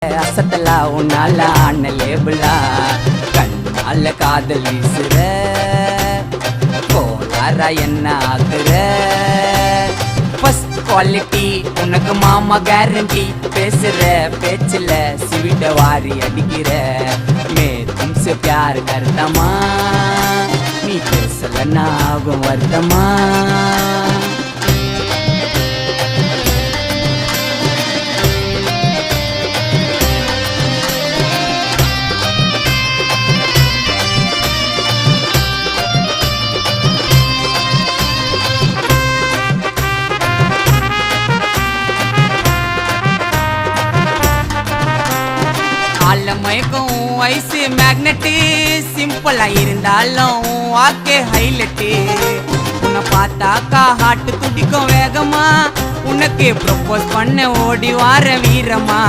அசத்தலா உன்னால ஆன லேபிளா கண்ணால காதல் வீசுற போனாரா என்ன ஆகுற ஃபர்ஸ்ட் குவாலிட்டி உனக்கு மாமா கேரண்டி பேசுற பேச்சுல சிவிட வாரி அடிக்கிற மே தும்சே प्यार करदमा நீ பேசலன்னா ஆகும் வருத்தமா மயக்கம் வயசு மேக்னெட்டு சிம்பிளா இருந்தாலும் வாக்கே ஹைலைட்டு உன்னை பார்த்தாக்கா ஹார்ட் துடிக்கும் வேகமா உனக்கு ப்ரொபோஸ் பண்ண ஓடி வார வீரமா